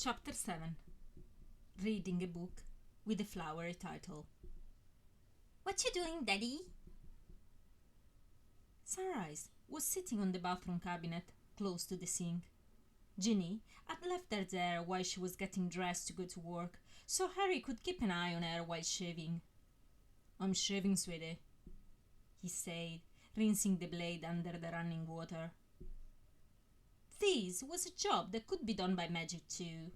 Chapter 7. Reading a book with a flowery title. What you doing, Daddy? Sunrise was sitting on the bathroom cabinet close to the sink. Ginny had left her there while she was getting dressed to go to work, so Harry could keep an eye on her while shaving. "I'm shaving, sweetie," he said, rinsing the blade under the running water. This was a job that could be done by magic too,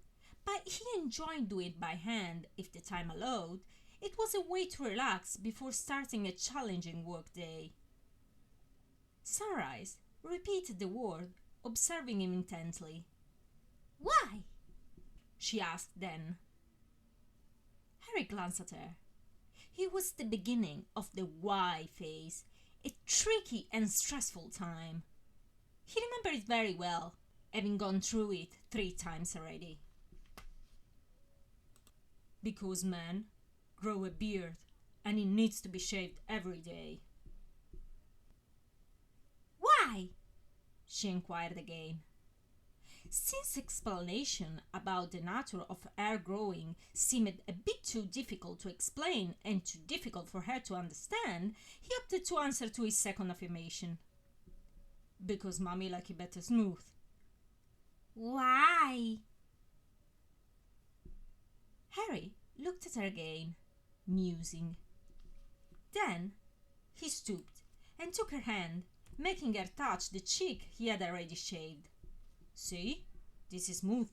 but he enjoyed doing it by hand if the time allowed. It was a way to relax before starting a challenging work day. Sunrise repeated the word, observing him intently. Why? She asked then. Harry glanced at her. It was the beginning of the why phase, a tricky and stressful time. He remembered it very well, having gone through it 3 times already. Because men grow a beard and it needs to be shaved every day. Why? She inquired again. Since explanation about the nature of hair growing seemed a bit too difficult to explain and too difficult for her to understand, he opted to answer to his second affirmation. Because mommy like it better smooth. Why? Harry looked at her again, musing. Then he stooped and took her hand, making her touch the cheek he had already shaved. "See, this is smooth,"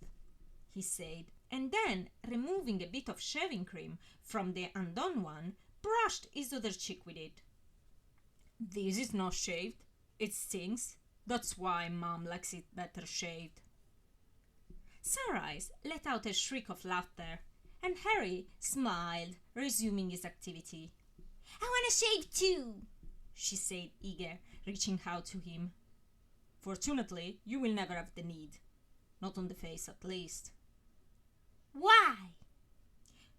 he said, and then, removing a bit of shaving cream from the undone one, brushed his other cheek with it. "This is not shaved. It stings. That's why Mom likes it better shaved." Sunrise let out a shriek of laughter, and Harry smiled, resuming his activity. I want to shave too, she said, eager, reaching out to him. "Fortunately, you will never have the need. Not on the face, at least." Why?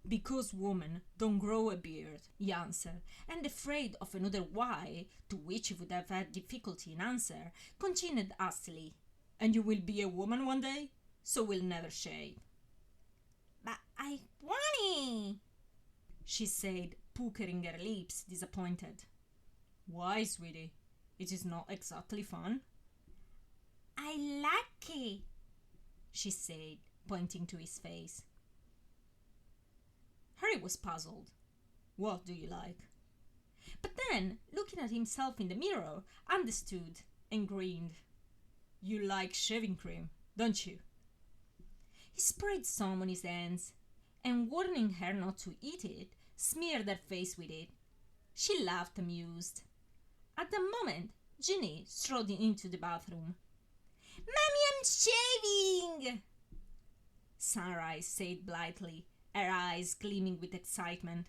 "Because women don't grow a beard," he answered, and afraid of another why, to which he would have had difficulty in answer, continued hastily. "And you will be a woman one day, so will never shave." But I want it, she said, puckering her lips, disappointed. "Why, sweetie? It is not exactly fun." I like it, she said, pointing to his face. Harry was puzzled. What do you like? But then, looking at himself in the mirror, understood and grinned. "You like shaving cream, don't you?" He sprayed some on his hands, and warning her not to eat it, smeared her face with it. She laughed, amused. At the moment, Ginny strode into the bathroom. Mommy, I'm shaving! Sunrise said blithely, her eyes gleaming with excitement.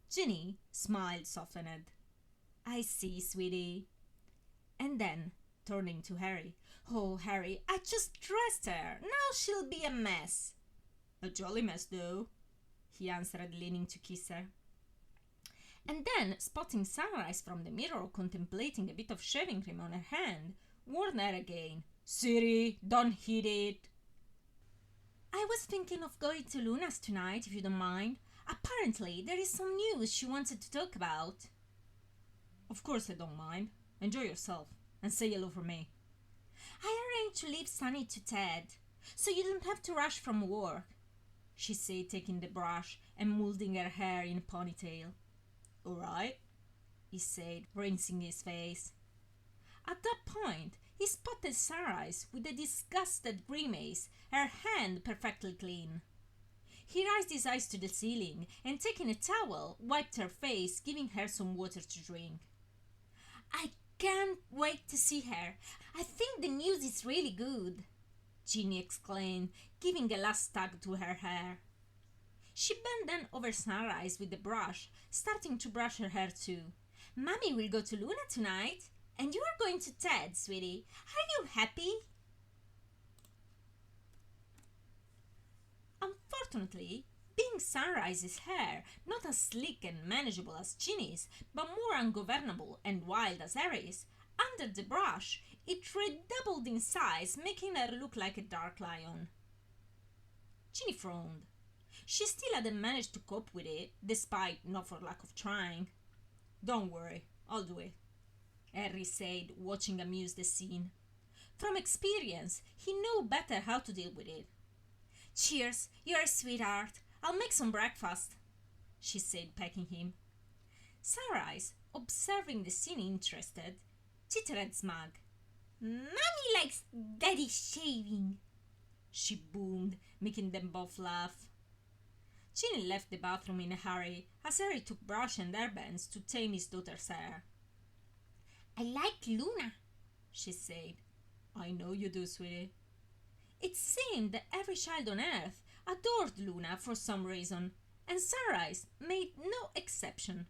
Ginny smiled softened. "I see, sweetie." And then, turning to Harry, "Oh, Harry, I just dressed her. Now she'll be a mess." "A jolly mess, though," he answered, leaning to kiss her. And then, spotting Sunrise from the mirror contemplating a bit of shaving cream on her hand, warned her again. "Siri, don't hit it." "I was thinking of going to Luna's tonight, if you don't mind. Apparently, there is some news she wanted to talk about." "Of course I don't mind. Enjoy yourself, and say hello for me." "I arranged to leave Sunny to Ted, so you don't have to rush from work," she said, taking the brush and molding her hair in a ponytail. "All right," he said, rinsing his face. At that point, he spotted Sunrise with a disgusted grimace, her hand perfectly clean. He raised his eyes to the ceiling and, taking a towel, wiped her face, giving her some water to drink. "I can't wait to see her. I think the news is really good," Ginny exclaimed, giving a last tug to her hair. She bent then over Sunrise with the brush, starting to brush her hair too. "Mommy will go to Luna tonight, and you are going to Ted, sweetie. Are you happy?" Unfortunately, being Sunrise's hair, not as sleek and manageable as Ginny's, but more ungovernable and wild as Harry's, under the brush, it redoubled in size, making her look like a dark lion. Ginny frowned. She still hadn't managed to cope with it, despite not for lack of trying. "Don't worry, I'll do it," Harry said, watching amused the scene. From experience, he knew better how to deal with it. "Cheers, you're a sweetheart. I'll make some breakfast," she said, pecking him. Sunrise, observing the scene interested, tittered smug. Mommy likes Daddy shaving, she boomed, making them both laugh. Ginny left the bathroom in a hurry as Harry took brush and hairbands to tame his daughter's hair. "I like Luna," she said. "I know you do, sweetie." It seemed that every child on Earth adored Luna for some reason, and Sunrise made no exception.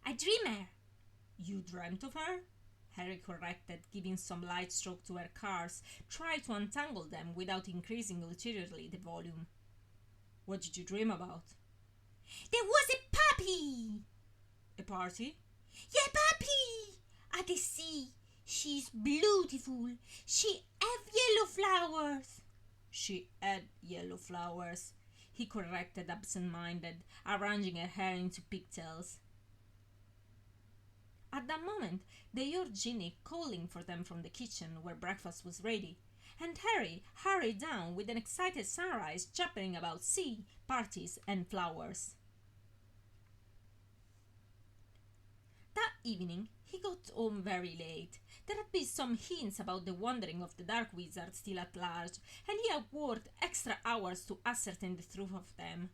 "I dream her." "You dreamt of her?" Harry corrected, giving some light stroke to her curls, trying to untangle them without increasing ulteriorly the volume. "What did you dream about?" "There was a puppy." "A party?" "Yeah, puppy. At the sea. She's beautiful. She have yellow flowers." "She had yellow flowers," he corrected, absent-minded, arranging her hair into pigtails. At that moment, they heard Ginny calling for them from the kitchen where breakfast was ready, and Harry hurried down with an excited Sunrise jabbering about sea, parties, and flowers. That evening, he got home very late. There had been some hints about the wandering of the Dark Wizard still at large, and he had worked extra hours to ascertain the truth of them.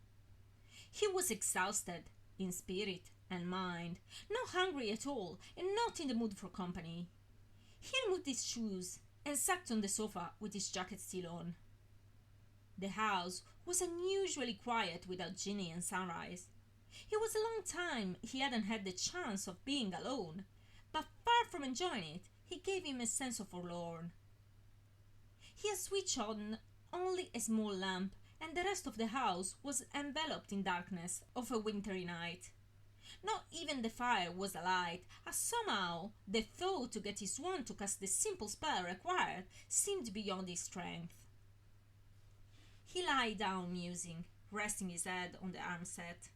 He was exhausted, in spirit and mind, not hungry at all, and not in the mood for company. He removed his shoes and sat on the sofa with his jacket still on. The house was unusually quiet without Ginny and Sunrise. It was a long time he hadn't had the chance of being alone, but far from enjoying it, it gave him a sense of forlorn. He had switched on only a small lamp, and the rest of the house was enveloped in darkness of a wintry night. Not even the fire was alight, as somehow the thought to get his wand to cast the simple spell required seemed beyond his strength. He lay down musing, resting his head on the armset.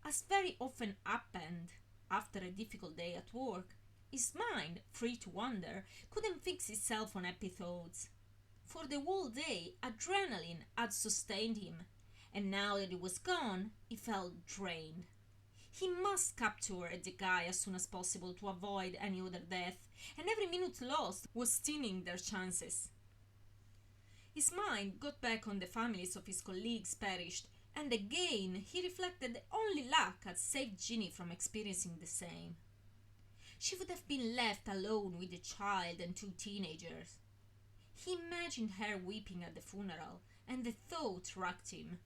As very often happened after a difficult day at work, his mind, free to wander, couldn't fix itself on happy thoughts. For the whole day, adrenaline had sustained him, and now that it was gone, he felt drained. He must capture the guy as soon as possible to avoid any other death, and every minute lost was thinning their chances. His mind got back on the families of his colleagues perished, and again he reflected that only luck had saved Ginny from experiencing the same. She would have been left alone with the child and two teenagers. He imagined her weeping at the funeral, and the thought racked him.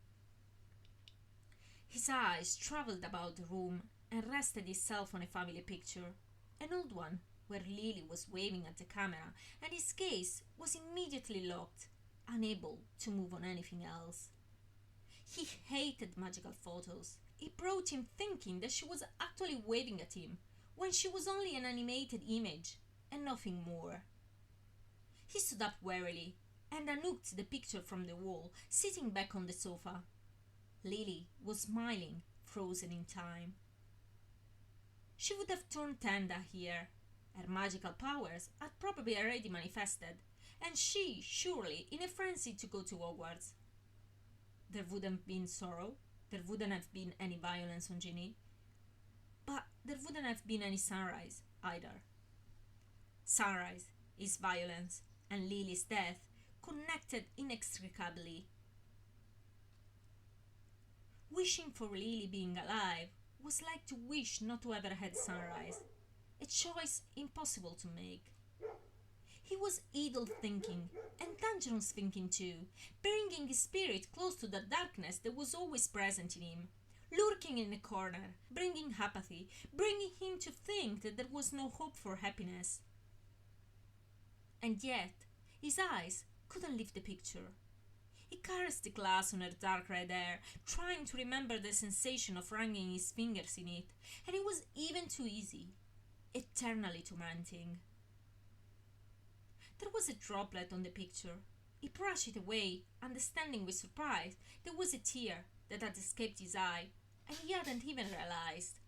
His eyes travelled about the room and rested himself on a family picture, an old one, where Lily was waving at the camera, and his gaze was immediately locked, unable to move on anything else. He hated magical photos. It brought him thinking that she was actually waving at him, when she was only an animated image, and nothing more. He stood up warily, and unhooked the picture from the wall, sitting back on the sofa. Lily was smiling, frozen in time. She would have turned 10 that year. Her magical powers had probably already manifested, and she, surely, in a frenzy to go to Hogwarts. There wouldn't have been sorrow, there wouldn't have been any violence on Ginny, but there wouldn't have been any Sunrise either. Sunrise, his violence, and Lily's death connected inextricably. Wishing for Lily being alive was like to wish not to ever had Sunrise, a choice impossible to make. He was idle thinking, and dangerous thinking too, bringing his spirit close to the darkness that was always present in him, lurking in a corner, bringing apathy, bringing him to think that there was no hope for happiness. And yet, his eyes couldn't leave the picture. He caressed the glass on her dark red hair, trying to remember the sensation of wrangling his fingers in it, and it was even too easy, eternally tormenting. There was a droplet on the picture. He brushed it away, understanding with surprise there was a tear that had escaped his eye, and he hadn't even realized.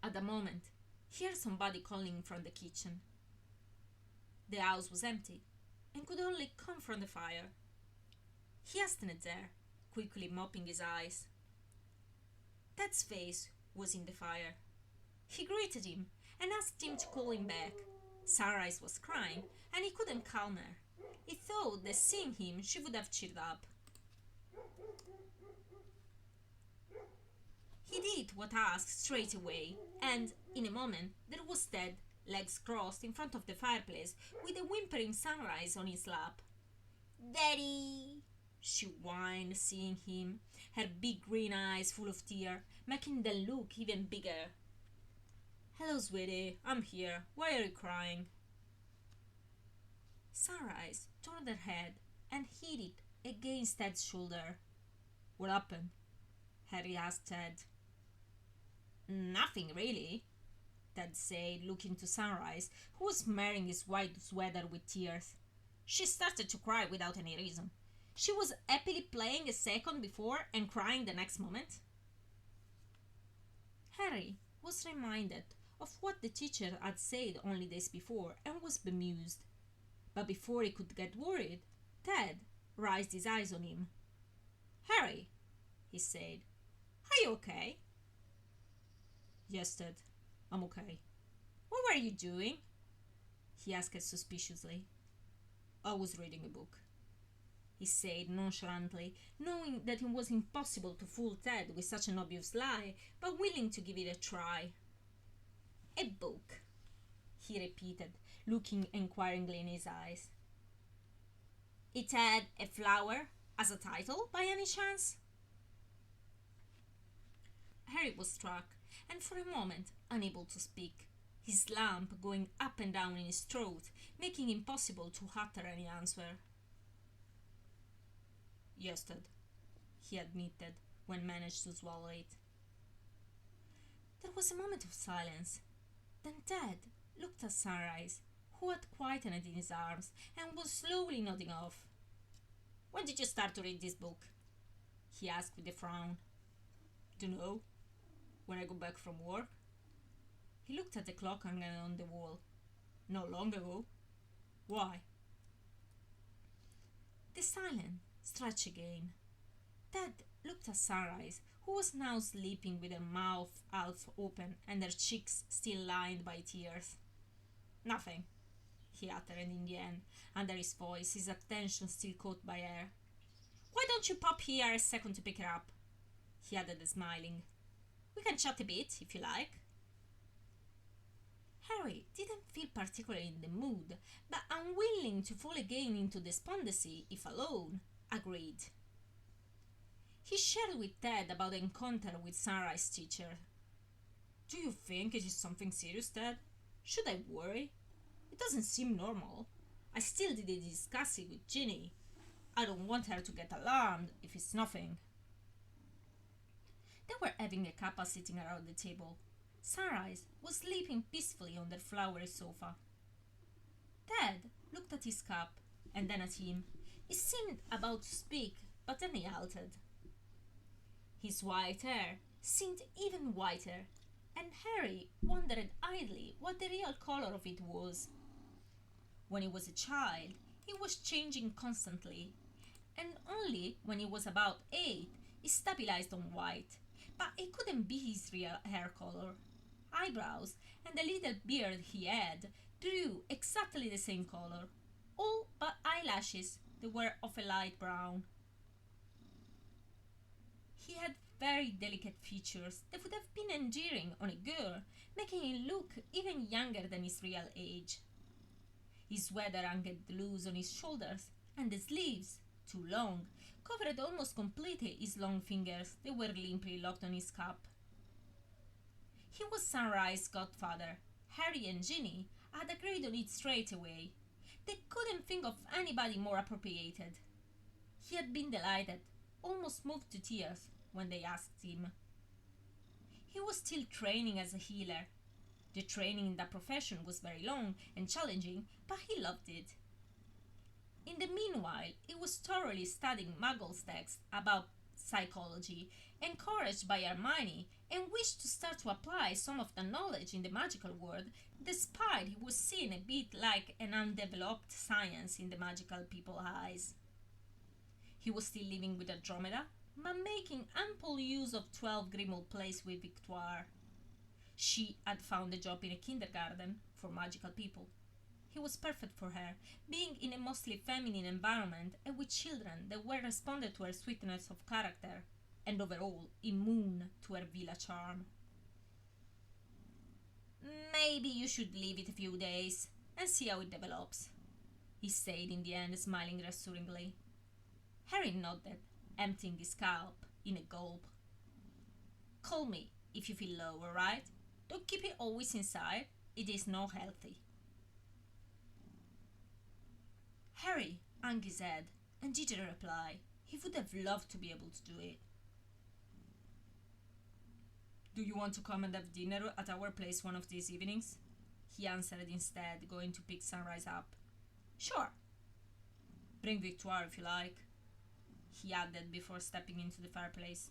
At the moment, he heard somebody calling from the kitchen. The house was empty and could only come from the fire. He hastened there, quickly mopping his eyes. Ted's face was in the fire. He greeted him and asked him to call him back. Sunrise was crying and he couldn't calm her. He thought that seeing him she would have cheered up. He did what asked straight away, and in a moment there was Ted, legs crossed in front of the fireplace, with a whimpering Sunrise on his lap. Daddy! She whined, seeing him, her big green eyes full of tears, making them look even bigger. Hello, sweetie, I'm here. Why are you crying? Sunrise turned her head and hit it against Ted's shoulder. What happened? Harry asked Ted. Nothing, really, Ted said, looking to Sunrise, who was smearing his white sweater with tears. She started to cry without any reason. She was happily playing a second before and crying the next moment. Harry was reminded of what the teacher had said only days before and was bemused. But before he could get worried, Ted raised his eyes on him. Harry, he said, are you okay? Yes, Ted, I'm okay. What were you doing? He asked suspiciously. I was reading a book, he said nonchalantly, knowing that it was impossible to fool Ted with such an obvious lie, but willing to give it a try. A book, he repeated, looking inquiringly in his eyes. It had a flower as a title, by any chance? Harry was struck, and for a moment unable to speak, his lump going up and down in his throat, making it impossible to utter any answer. Yes, Ted, he admitted, when managed to swallow it. There was a moment of silence. Then Ted looked at Sunrise, who had quietened in his arms and was slowly nodding off. When did you start to read this book? He asked with a frown. Dunno. When I go back from work? He looked at the clock hanging on the wall. Not long ago. Why? The silence stretched again. Ted looked at Sunrise, who was now sleeping with her mouth half open and her cheeks still lined by tears. Nothing, he uttered in the end, under his voice, his attention still caught by her. Why don't you pop here a second to pick her up? He added, smiling. We can chat a bit, if you like. Harry didn't feel particularly in the mood, but unwilling to fall again into despondency, if alone, agreed. He shared with Ted about the encounter with Sunrise's teacher. Do you think it is something serious, Ted? Should I worry? It doesn't seem normal. I still didn't discuss it with Ginny. I don't want her to get alarmed if it's nothing. They were having a cuppa sitting around the table. Sunrise was sleeping peacefully on the flowery sofa. Ted looked at his cup and then at him. He seemed about to speak, but then he halted. His white hair seemed even whiter, and Harry wondered idly what the real color of it was. When he was a child, he was changing constantly, and only when he was about 8, he stabilized on white, but it couldn't be his real hair color. Eyebrows and the little beard he had drew exactly the same color, all but eyelashes that were of a light brown. He had very delicate features that would have been endearing on a girl, making him look even younger than his real age. His sweater hung loose on his shoulders, and the sleeves, too long, covered almost completely his long fingers that were limply locked on his cap. He was Sunrise's godfather. Harry and Ginny had agreed on it straight away. They couldn't think of anybody more appropriated. He had been delighted, almost moved to tears, when they asked him. He was still training as a healer. The training in that profession was very long and challenging, but he loved it. In the meanwhile, he was thoroughly studying Muggles' texts about psychology, encouraged by Hermione, and wished to start to apply some of the knowledge in the magical world, despite he was seen a bit like an undeveloped science in the magical people's eyes. He was still living with Andromeda, but making ample use of 12 Grimmauld Place with Victoire. She had found a job in a kindergarten for magical people. He was perfect for her, being in a mostly feminine environment and with children that well responded to her sweetness of character, and overall immune to her villa charm. Maybe you should leave it a few days and see how it develops, he said in the end, smiling reassuringly. Harry nodded, emptying his cup in a gulp. Call me if you feel low, alright? Don't keep it always inside. It is not healthy. Harry hung his head and didn't reply. He would have loved to be able to do it. Do you want to come and have dinner at our place one of these evenings? He answered instead, going to pick Sunrise up. Sure. Bring Victoire if you like, he added before stepping into the fireplace.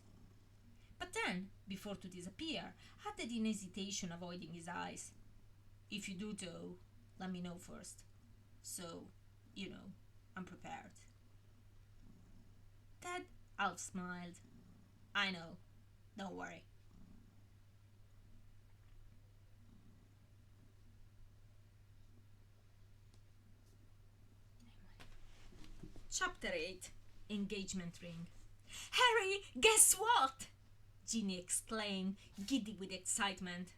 But then, before to disappear, added in hesitation, avoiding his eyes. If you do though, let me know first. So, I'm prepared. Ted half smiled. I know. Don't worry. Chapter 8. Engagement Ring. Harry, guess what? Ginny exclaimed, giddy with excitement.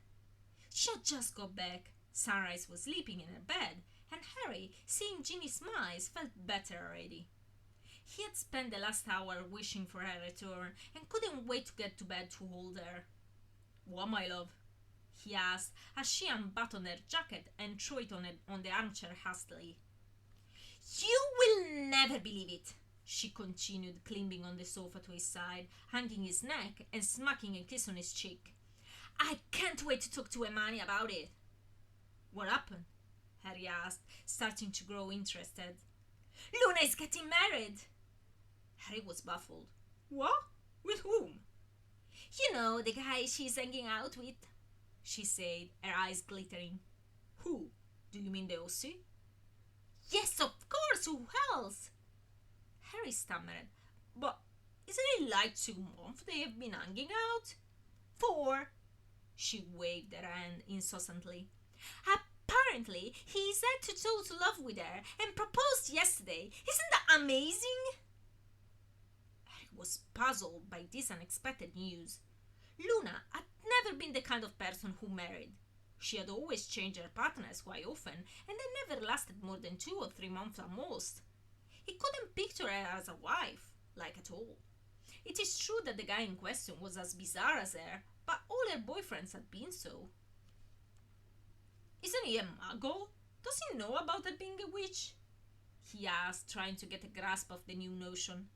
She had just got back. Sunrise was sleeping in her bed, and Harry, seeing Ginny's smiles, felt better already. He had spent the last hour wishing for her return and couldn't wait to get to bed to hold her. What, my love? He asked as she unbuttoned her jacket and threw it on the armchair hastily. You will never believe it, she continued, climbing on the sofa to his side, hugging his neck and smacking a kiss on his cheek. I can't wait to talk to Hermione about it. What happened? Harry asked, starting to grow interested. Luna is getting married. Harry was baffled. What? With whom? You know, the guy she's hanging out with, she said, her eyes glittering. Who? Do you mean the OC? Yes, of course, who else? Harry stammered. But isn't it like 2 months they have been hanging out? 4. She waved her hand incessantly. Apparently, he set to total love with her and proposed yesterday. Isn't that amazing? Harry was puzzled by this unexpected news. Luna had never been the kind of person who married. She had always changed her partners quite often, and they never lasted more than 2 or 3 months at most. He couldn't picture her as a wife, like at all. It is true that the guy in question was as bizarre as her, but all her boyfriends had been so. Isn't he a muggle? Does he know about her being a witch? He asked, trying to get a grasp of the new notion.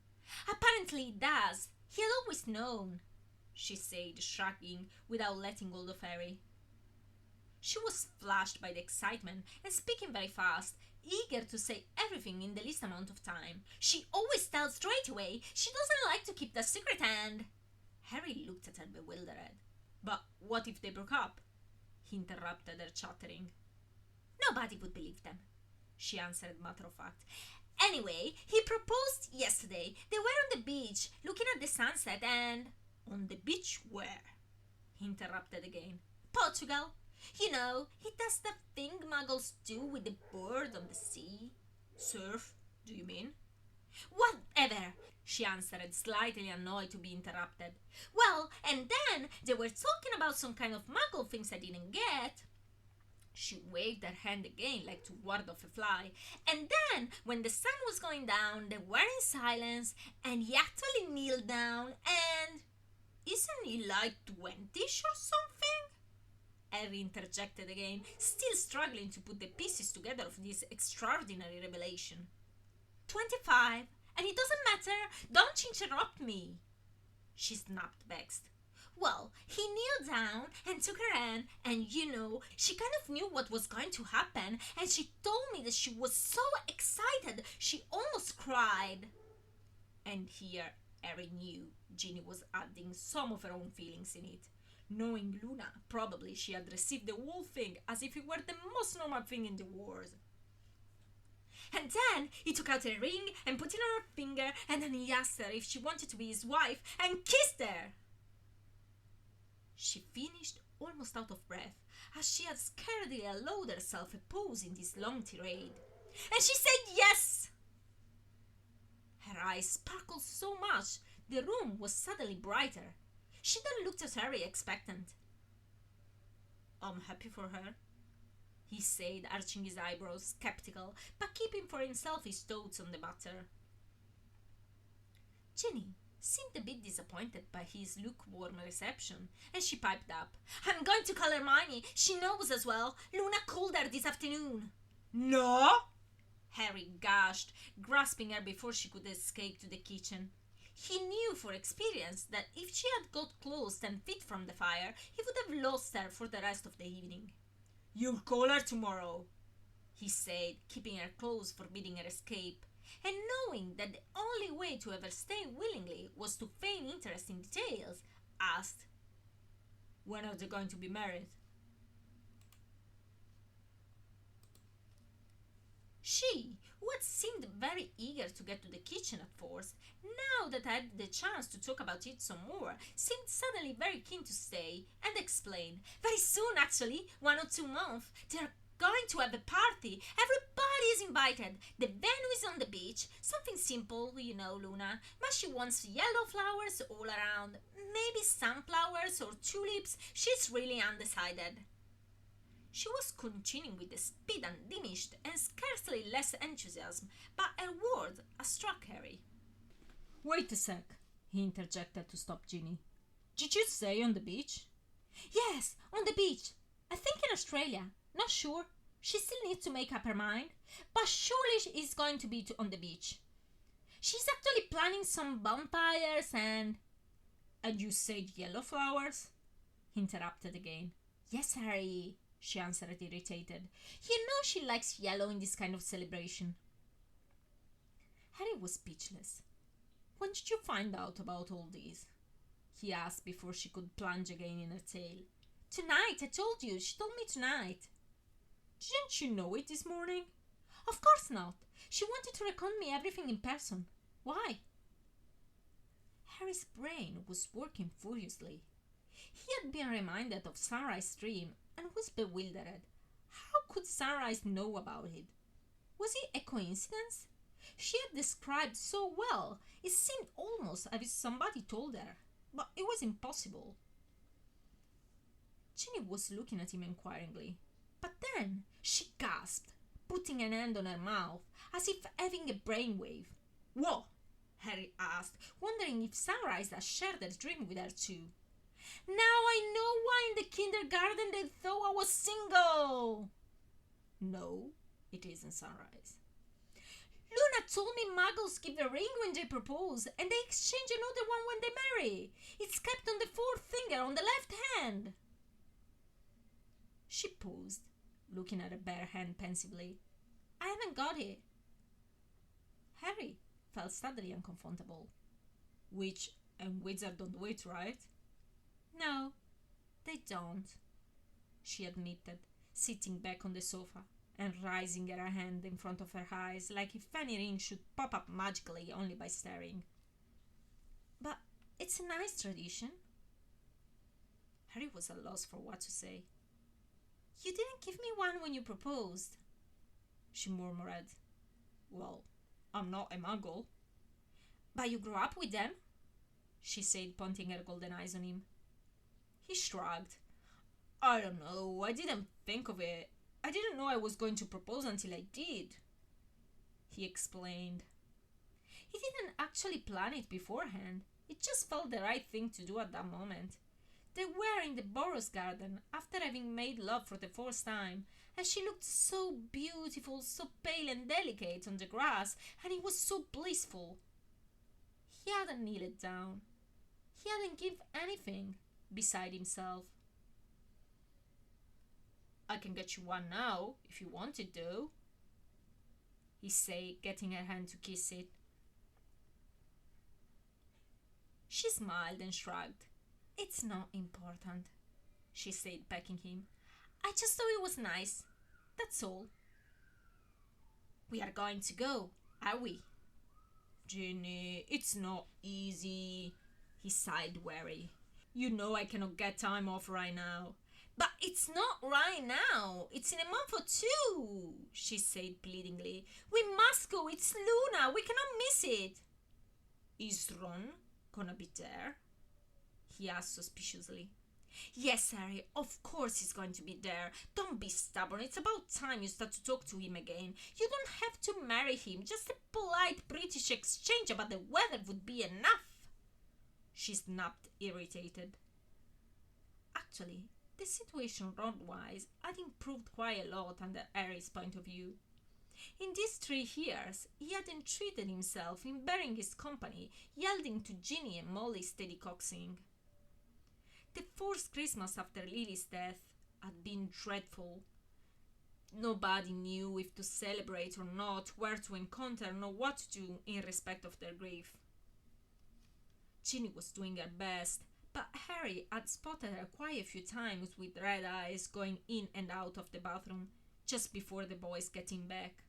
Apparently he does. He had always known, she said, shrugging without letting hold of Harry. She was flushed by the excitement and speaking very fast, eager to say everything in the least amount of time. She always tells straight away. She doesn't like to keep the secret, and... Harry looked at her bewildered. But what if they broke up? He interrupted her chattering. Nobody would believe them, she answered matter of fact. Anyway, he proposed yesterday. They were on the beach, looking at the sunset, and... On the beach where? He interrupted again. Portugal. You know, he does the thing muggles do with the bird on the sea. Surf, do you mean? Whatever, she answered, slightly annoyed to be interrupted. Well, and then they were talking about some kind of muggle things I didn't get. She waved her hand again like to ward off a fly. And then, when the sun was going down, they were in silence, and he actually kneeled down, and... Isn't he like 20ish or something? Harry interjected again, still struggling to put the pieces together of this extraordinary revelation. 25, and it doesn't matter. Don't interrupt me, she snapped, vexed. Well, he kneeled down and took her hand, and she kind of knew what was going to happen, and she told me that she was so excited she almost cried. And here Harry knew Ginny was adding some of her own feelings in it. Knowing Luna, probably she had received the whole thing as if it were the most normal thing in the world. And then he took out a ring and put it on her finger, and then he asked her if she wanted to be his wife and kissed her. She finished almost out of breath, as she had scarcely allowed herself a pause in this long tirade. And she said yes! Her eyes sparkled so much, the room was suddenly brighter. She then looked at Harry expectant. "I'm happy for her," he said, arching his eyebrows, skeptical, but keeping for himself his thoughts on the matter. Ginny seemed a bit disappointed by his lukewarm reception, and she piped up, "I'm going to call Hermione. She knows as well. Luna called her this afternoon." "No!" Harry gushed, grasping her before she could escape to the kitchen. He knew for experience that if she had got close 10 feet from the fire, he would have lost her for the rest of the evening. "You'll call her tomorrow," he said, keeping her close, forbidding her escape, and knowing that the only way to have her stay willingly was to feign interest in details, asked, "When are they going to be married?" She, who had seemed very eager to get to the kitchen at first, now that I had the chance to talk about it some more, seemed suddenly very keen to stay, and explained, "Very soon, actually, 1 or 2 months. They're going to have a party. Everybody is invited. The venue is on the beach. Something simple, Luna. But she wants yellow flowers all around. Maybe sunflowers or tulips. She's really undecided." She was continuing with the speed undiminished and scarcely less enthusiasm, but her words struck Harry. "Wait a sec," he interjected to stop Ginny. "Did you say on the beach?" "Yes, on the beach. I think in Australia. Not sure. She still needs to make up her mind. But surely it's going to be on the beach. She's actually planning some bonfires and..." "And you said yellow flowers?" he interrupted again. "Yes, Harry," she answered, irritated. "You know she likes yellow in this kind of celebration." Harry was speechless. "When did you find out about all this?" he asked before she could plunge again in her tale. "Tonight, I told you. She told me tonight." "Didn't you know it this morning?" "Of course not. She wanted to recount me everything in person. Why?" Harry's brain was working furiously. He had been reminded of Sunrise's dream and was bewildered. How could Sunrise know about it? Was it a coincidence? She had described so well, it seemed almost as if somebody told her, but it was impossible. Ginny was looking at him inquiringly, but then she gasped, putting an hand on her mouth, as if having a brainwave. "What?" Harry asked, wondering if Sunrise had shared her dream with her too. "Now I know why in the kindergarten they thought I was single." "No, it isn't Sunrise." "Luna told me muggles give a ring when they propose, and they exchange another one when they marry. It's kept on the 4th finger on the left hand." She paused, looking at her bare hand pensively. "I haven't got it." Harry felt suddenly uncomfortable. "Witch and wizard don't wait, right?" "No, they don't," she admitted, sitting back on the sofa and raising her hand in front of her eyes like if any ring should pop up magically only by staring. "But it's a nice tradition." Harry was at a loss for what to say. "You didn't give me one when you proposed," she murmured. "Well, I'm not a muggle." "But you grew up with them," she said, pointing her golden eyes on him. He shrugged. "I don't know. I didn't think of it. I didn't know I was going to propose until I did," he explained. He didn't actually plan it beforehand. It just felt the right thing to do at that moment. They were in the Boros garden after having made love for the first time, and she looked so beautiful, so pale and delicate on the grass, and it was so blissful. He hadn't kneeled down. He hadn't given anything. beside himself. "I can get you one now, if you wanted to," he said, getting her hand to kiss it. She smiled and shrugged. "It's not important," she said, pecking him. "I just thought it was nice. That's all." "We are going to go, are we?" "Ginny, it's not easy," he sighed wearily. "You know I cannot get time off right now." "But it's not right now. It's in a month or two," she said pleadingly. "We must go. It's Luna. We cannot miss it." "Is Ron gonna be there?" he asked suspiciously. "Yes, Harry, of course he's going to be there. Don't be stubborn. It's about time you start to talk to him again. You don't have to marry him. Just a polite British exchange about the weather would be enough." She snapped, irritated. Actually, the situation Ron-wise had improved quite a lot under Harry's point of view. In these 3 years, he had entreated himself in bearing his company, yielding to Ginny and Molly's steady coaxing. The first Christmas after Lily's death had been dreadful. Nobody knew if to celebrate or not, where to encounter, nor what to do in respect of their grief. Ginny was doing her best, but Harry had spotted her quite a few times with red eyes going in and out of the bathroom just before the boys getting back.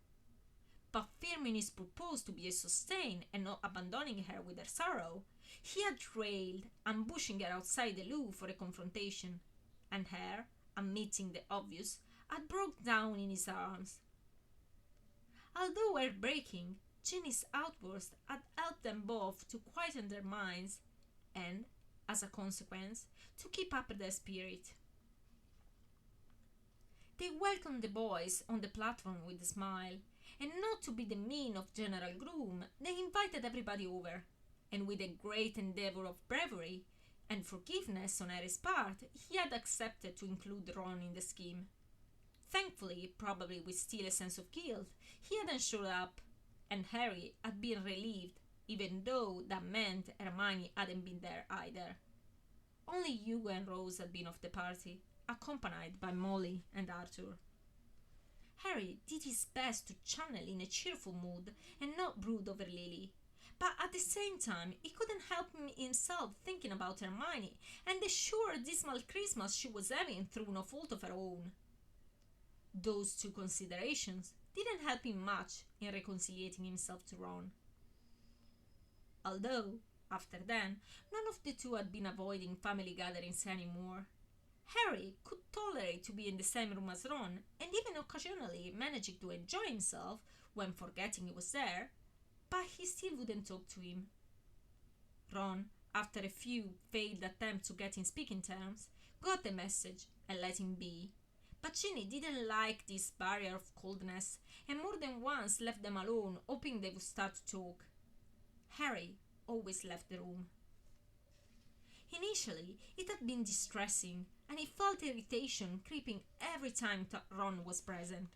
But fearing his purpose to be a sustain and not abandoning her with her sorrow, he had railed, ambushing her outside the loo for a confrontation, and her, admitting the obvious, had broke down in his arms. Although heartbreaking, Ginny's outburst had helped them both to quieten their minds and, as a consequence, to keep up their spirit. They welcomed the boys on the platform with a smile, and not to be the mean of General Groom, they invited everybody over, and with a great endeavour of bravery and forgiveness on Harry's part, he had accepted to include Ron in the scheme. Thankfully, probably with still a sense of guilt, he hadn't showed up, and Harry had been relieved, even though that meant Hermione hadn't been there either. Only Hugo and Rose had been of the party, accompanied by Molly and Arthur. Harry did his best to channel in a cheerful mood and not brood over Lily, but at the same time he couldn't help himself thinking about Hermione and the sure dismal Christmas she was having through no fault of her own. Those 2 considerations didn't help him much in reconciliating himself to Ron. Although, after then, none of the 2 had been avoiding family gatherings anymore. Harry could tolerate to be in the same room as Ron, and even occasionally managing to enjoy himself when forgetting he was there, but he still wouldn't talk to him. Ron, after a few failed attempts to get in speaking terms, got the message and let him be. But Ginny didn't like this barrier of coldness, and more than once left them alone, hoping they would start to talk. Harry always left the room. Initially, it had been distressing, and he felt irritation creeping every time Ron was present.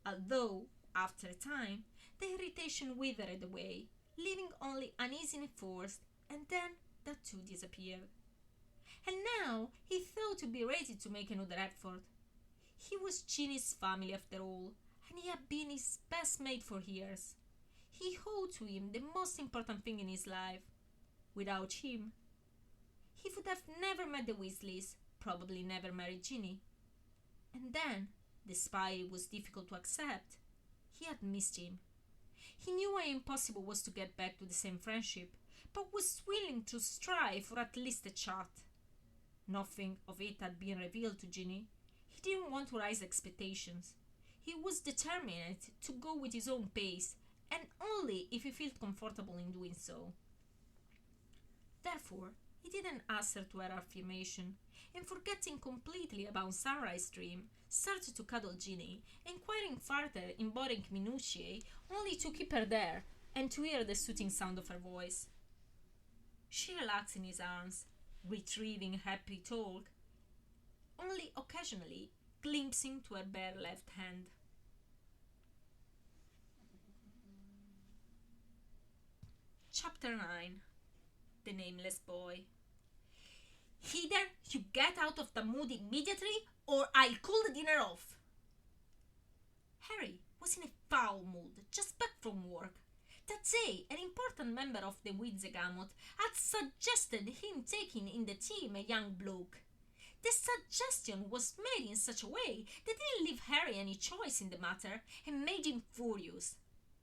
Although, after a time, the irritation withered away, leaving only uneasiness first, and then that too disappeared. And now he thought to be ready to make another effort. He was Ginny's family after all, and he had been his best mate for years. He owed to him the most important thing in his life. Without him, he would have never met the Weasleys, probably never married Ginny. And then, despite it was difficult to accept, he had missed him. He knew how impossible it was to get back to the same friendship, but was willing to strive for at least a chat. Nothing of it had been revealed to Ginny. He didn't want to raise expectations. He was determined to go with his own pace, and only if he felt comfortable in doing so. Therefore, he didn't ask her to her affirmation, and forgetting completely about Sunrise Dream, started to cuddle Ginny, inquiring further in boring minutiae, only to keep her there and to hear the soothing sound of her voice. She relaxed in his arms, retrieving happy talk, only occasionally glimpsing to her bare left hand. Chapter 9. The Nameless Boy. Either you get out of the mood immediately, or I'll call the dinner off. Harry was in a foul mood, just back from work. That day, an important member of the Witzegamot had suggested him taking in the team a young bloke. The suggestion was made in such a way that didn't leave Harry any choice in the matter and made him furious.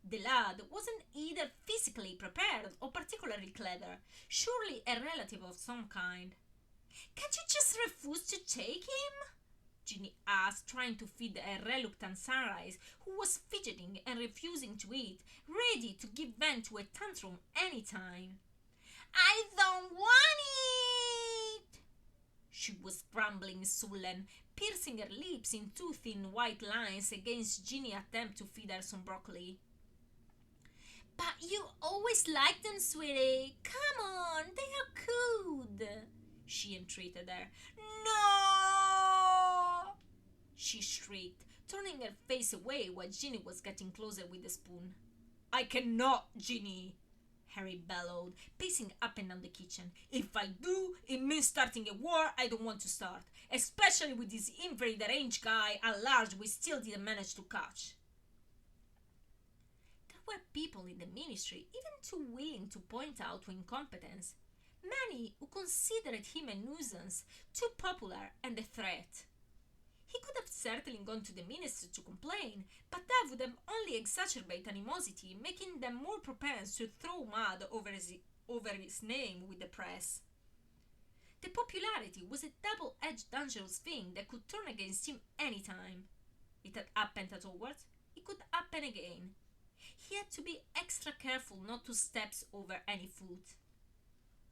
The lad wasn't either physically prepared or particularly clever, surely a relative of some kind. Can't you just refuse to take him? Ginny asked, trying to feed a reluctant Sunrise who was fidgeting and refusing to eat, ready to give vent to a tantrum any time. I don't want it! She was grumbling sullen, piercing her lips in two thin white lines against Ginny's attempt to feed her some broccoli. But you always liked them, sweetie. Come on, they are good, she entreated her. No! She shrieked, turning her face away while Ginny was getting closer with the spoon. I cannot, Ginny, Harry bellowed, pacing up and down the kitchen. If I do, it means starting a war I don't want to start, especially with this very deranged guy at large we still didn't manage to catch. There were people in the ministry even too willing to point out to incompetence, many who considered him a nuisance, too popular and a threat. He could have certainly gone to the minister to complain, but that would have only exacerbated animosity, making them more propense to throw mud over his name with the press. The popularity was a double-edged dangerous thing that could turn against him any time. It had happened at Hogwarts. It could happen again. He had to be extra careful not to step over any foot.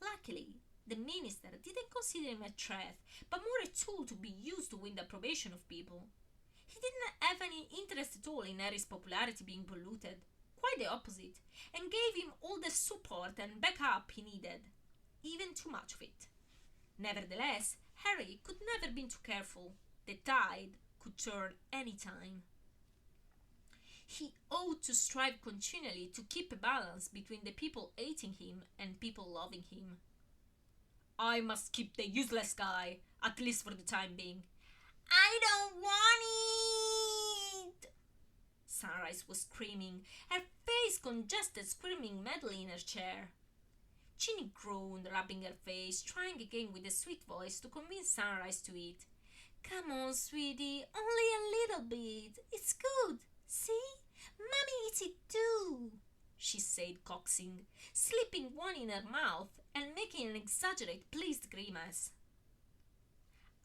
Luckily, the minister didn't consider him a threat, but more a tool to be used to win the approbation of people. He didn't have any interest at all in Harry's popularity being polluted, quite the opposite, and gave him all the support and backup he needed, even too much of it. Nevertheless, Harry could never be too careful. The tide could turn any time. He ought to strive continually to keep a balance between the people hating him and people loving him. I must keep the useless guy, at least for the time being. I don't want it! Sunrise was screaming, her face congested, squirming madly in her chair. Ginny groaned, rubbing her face, trying again with a sweet voice to convince Sunrise to eat. Come on, sweetie, only a little bit. It's good. See? Mommy eats it too, she said, coaxing, slipping one in her mouth and making an exaggerated, pleased grimace.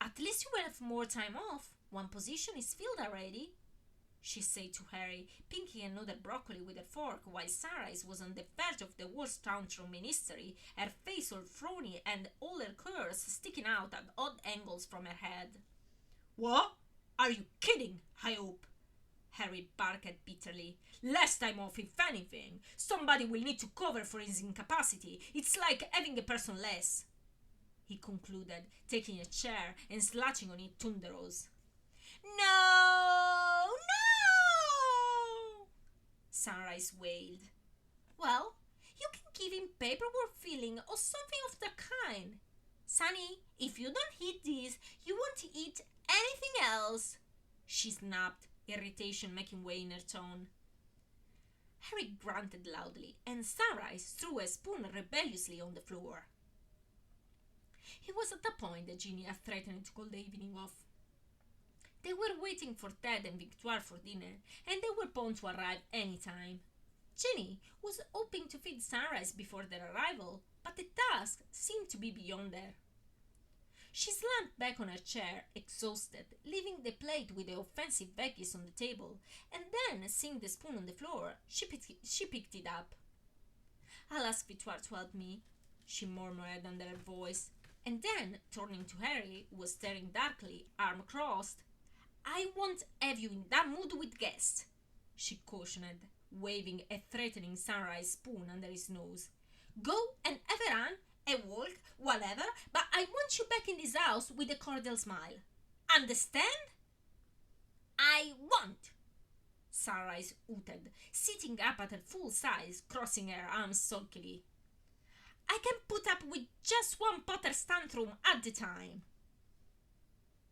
At least you will have more time off. One position is filled already, she said to Harry, pinking another broccoli with a fork while Sunrise was on the verge of the worst tantrum in history, her face all frowny and all her curls sticking out at odd angles from her head. What? Are you kidding, I hope? Harry barked bitterly. Less time off, if anything. Somebody will need to cover for his incapacity. It's like having a person less, he concluded, taking a chair and slouching on it thunderous. No! No! Sunrise wailed. Well, you can give him paperwork filling or something of the kind. Sonny, if you don't eat this, you won't eat anything else, she snapped, irritation making way in her tone. Harry grunted loudly, and Sunrise threw a spoon rebelliously on the floor. It was at that point that Ginny had threatened to call the evening off. They were waiting for Ted and Victoire for dinner, and they were bound to arrive any time. Ginny was hoping to feed Sunrise before their arrival, but the task seemed to be beyond her. She slumped back on her chair, exhausted, leaving the plate with the offensive veggies on the table, and then, seeing the spoon on the floor, she picked it up. I'll ask Victoire to help me, she murmured under her voice, and then, turning to Harry, who was staring darkly, arm crossed, I won't have you in that mood with guests, she cautioned, waving a threatening Sunrise spoon under his nose. Go and have a run, a walk, whatever, but I want you back in this house with a cordial smile. Understand? I won't, Sunrise hooted, sitting up at her full size, crossing her arms sulkily. I can put up with just one Potter's tantrum at the time,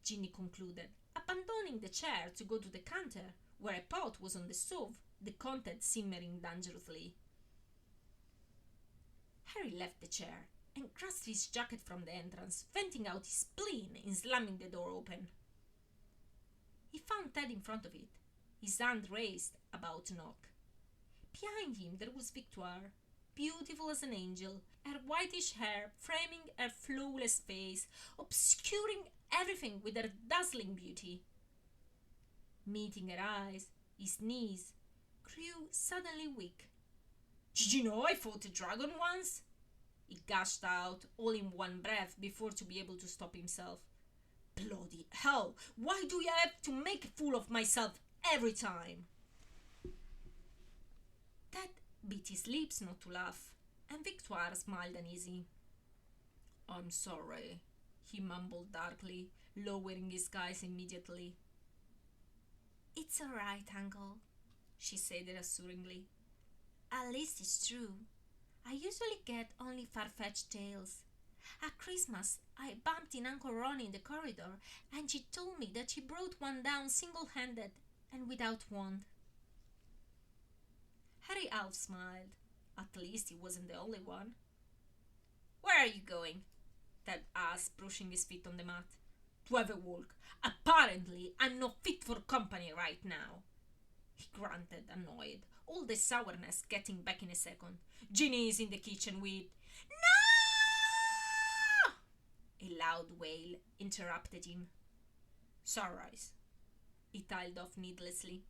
Ginny concluded, abandoning the chair to go to the counter, where a pot was on the stove, the contents simmering dangerously. Harry left the chair and grasped his jacket from the entrance, venting out his spleen in slamming the door open. He found Ted in front of it, his hand raised, about to knock. Behind him there was Victoire, beautiful as an angel, her whitish hair framing her flawless face, obscuring everything with her dazzling beauty. Meeting her eyes, his knees grew suddenly weak. "Did you know I fought a dragon once?" he gushed out, all in one breath, before to be able to stop himself. "Bloody hell, why do I have to make a fool of myself every time?" Ted bit his lips not to laugh, and Victoire smiled uneasy. "I'm sorry," he mumbled darkly, lowering his gaze immediately. "It's all right, Uncle," she said reassuringly. "At least it's true. I usually get only far-fetched tales. At Christmas, I bumped in Uncle Ron in the corridor, and she told me that she brought one down single-handed and without wand." Harry half smiled. At least he wasn't the only one. "Where are you going?" Ted asked, brushing his feet on the mat. "To have a walk. Apparently, I'm not fit for company right now." He grunted, annoyed, all the sourness getting back in a second. "Ginny is in the kitchen with—" "No!" A loud wail interrupted him. "Sunrise," he tiled off needlessly.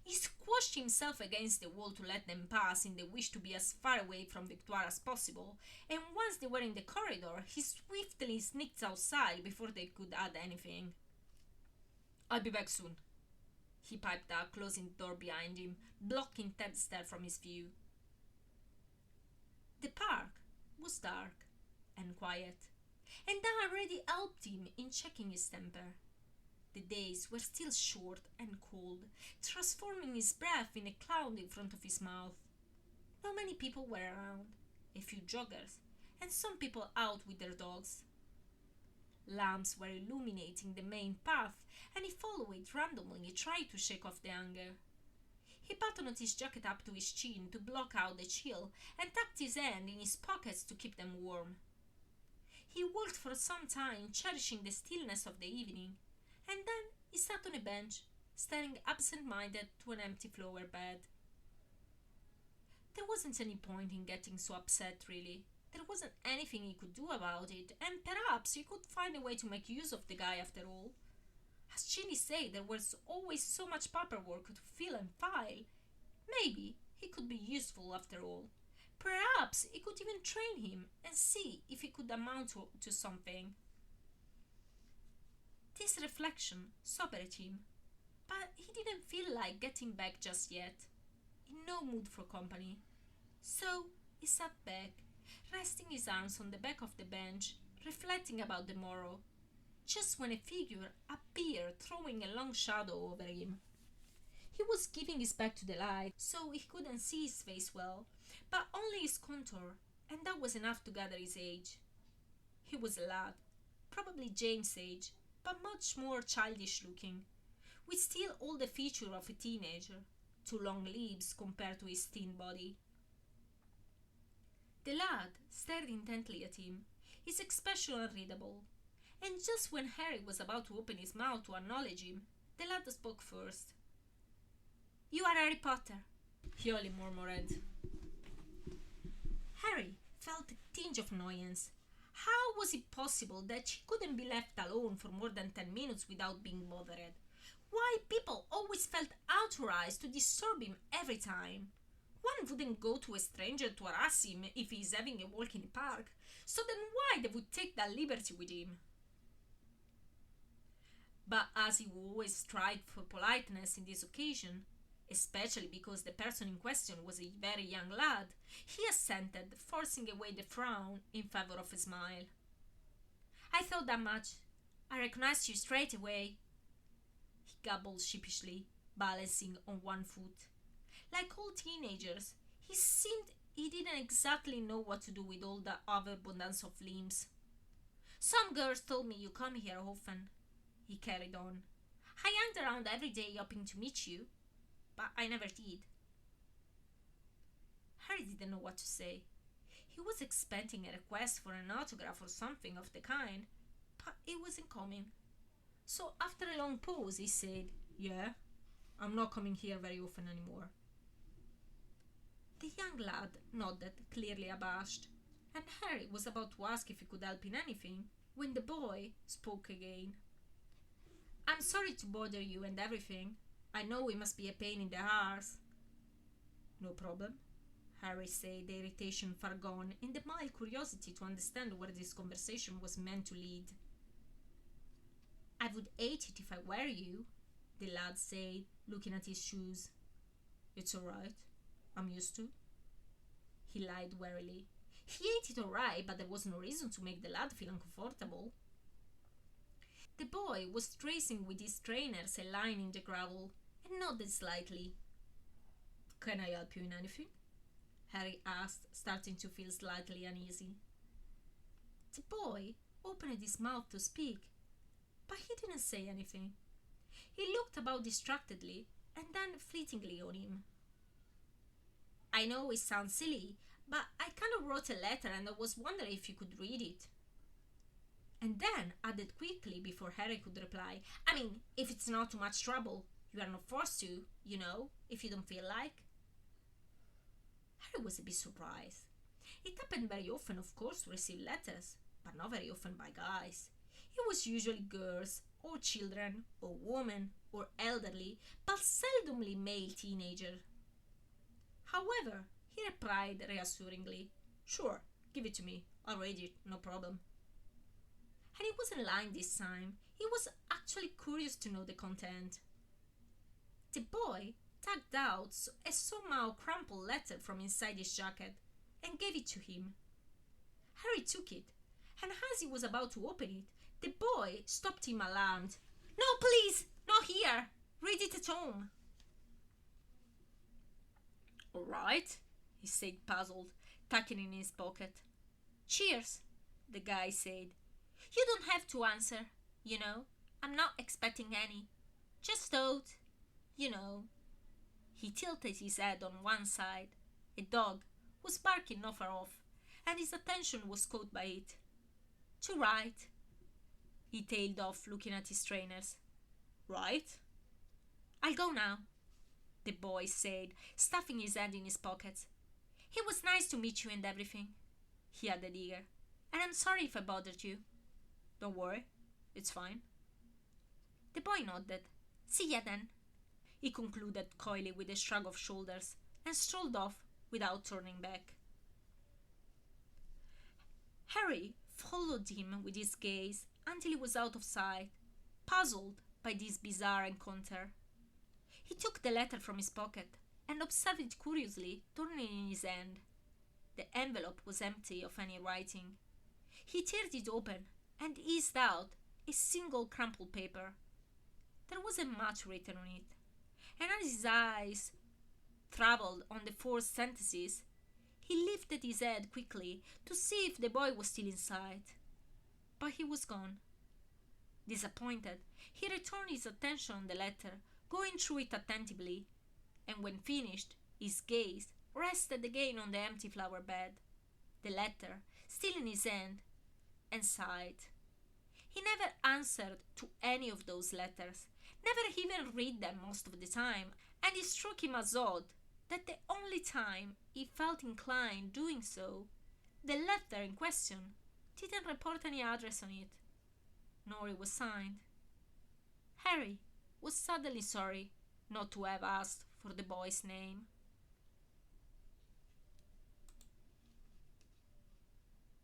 He squashed himself against the wall to let them pass in the wish to be as far away from Victoire as possible, and once they were in the corridor, he swiftly sneaked outside before they could add anything. "I'll be back soon," he piped out, closing the door behind him, blocking Ted's stare from his view. The park was dark and quiet, and that already helped him in checking his temper. The days were still short and cold, transforming his breath in a cloud in front of his mouth. Not many people were around, a few joggers, and some people out with their dogs. Lamps were illuminating the main path, and he followed it randomly, trying to shake off the anger. He buttoned his jacket up to his chin to block out the chill, and tucked his hand in his pockets to keep them warm. He walked for some time, cherishing the stillness of the evening, and then he sat on a bench, staring absent-minded to an empty flower bed. There wasn't any point in getting so upset, really. There wasn't anything he could do about it, and perhaps he could find a way to make use of the guy after all. As Ginny said, there was always so much paperwork to fill and file. Maybe he could be useful after all. Perhaps he could even train him and see if he could amount to something. This reflection sobered him, but he didn't feel like getting back just yet, in no mood for company. So he sat back, resting his arms on the back of the bench, reflecting about the morrow, just when a figure appeared, throwing a long shadow over him. He was giving his back to the light, so he couldn't see his face well, but only his contour, and that was enough to gather his age. He was a lad, probably James' age, but much more childish looking, with still all the feature of a teenager, 2 long limbs compared to his thin body. The lad stared intently at him, his expression unreadable, and just when Harry was about to open his mouth to acknowledge him, the lad spoke first. "You are Harry Potter," he only murmured. Harry felt a tinge of annoyance. How was it possible that she couldn't be left alone for more than 10 minutes without being bothered? Why people always felt authorized to disturb him every time? One wouldn't go to a stranger to harass him if he's having a walk in the park, so then why they would take that liberty with him? But as he always strive for politeness in this occasion, especially because the person in question was a very young lad, he assented, forcing away the frown in favor of a smile. "I thought that much. I recognized you straight away," he gabbled sheepishly, balancing on one foot. Like all teenagers, he seemed he didn't exactly know what to do with all the overabundance of limbs. Some girls told me you come here often, he carried on. I hanged around every day hoping to meet you, but I never did. Harry didn't know what to say. He was expecting a request for an autograph or something of the kind, but it wasn't coming. So after a long pause, he said, "Yeah, I'm not coming here very often anymore." The young lad nodded, clearly abashed, and Harry was about to ask if he could help in anything when the boy spoke again. "I'm sorry to bother you and everything. I know it must be a pain in the arse." "No problem," Harry said, the irritation far gone, in the mild curiosity to understand where this conversation was meant to lead. "I would hate it if I were you," the lad said, looking at his shoes. "It's all right. I'm used to." He lied warily. He ate it all right, but there was no reason to make the lad feel uncomfortable. The boy was tracing with his trainers a line in the gravel and nodded slightly. "Can I help you in anything?" Harry asked, starting to feel slightly uneasy. The boy opened his mouth to speak, but he didn't say anything. He looked about distractedly and then fleetingly on him. "I know it sounds silly, but I kind of wrote a letter and I was wondering if you could read it." And then added quickly before Harry could reply, "I mean, if it's not too much trouble, you are not forced to, if you don't feel like." Harry was a bit surprised. It happened very often, of course, to receive letters, but not very often by guys. It was usually girls, or children, or women, or elderly, but seldomly male teenagers. However, he replied reassuringly, "Sure, give it to me. I'll read it, no problem." And he wasn't lying this time. He was actually curious to know the content. The boy tugged out a somehow crumpled letter from inside his jacket and gave it to him. Harry took it, and as he was about to open it, the boy stopped him alarmed. "No, please, not here. Read it at home." "All right," he said, puzzled, tucking it in his pocket. "Cheers," the guy said. "You don't have to answer, I'm not expecting any. Just thought, He tilted his head on one side. A dog was barking not far off, and his attention was caught by it. "To right," he tailed off, looking at his trainers. "Right?" "I'll go now," the boy said, stuffing his hand in his pockets. "It was nice to meet you and everything," he added eager. "And I'm sorry if I bothered you." "Don't worry, it's fine." The boy nodded. "See ya then," he concluded coyly with a shrug of shoulders, and strolled off without turning back. Harry followed him with his gaze until he was out of sight, puzzled by this bizarre encounter. He took the letter from his pocket and observed it curiously, turning it in his hand. The envelope was empty of any writing. He teared it open and eased out a single crumpled paper. There wasn't much written on it, and as his eyes traveled on the four sentences, he lifted his head quickly to see if the boy was still in sight. But he was gone. Disappointed, he returned his attention on the letter, going through it attentively, and when finished, his gaze rested again on the empty flower bed, the letter still in his hand, and sighed. He never answered to any of those letters, never even read them most of the time, and it struck him as odd that the only time he felt inclined doing so, the letter in question didn't report any address on it, nor it was signed. Harry was suddenly sorry not to have asked for the boy's name.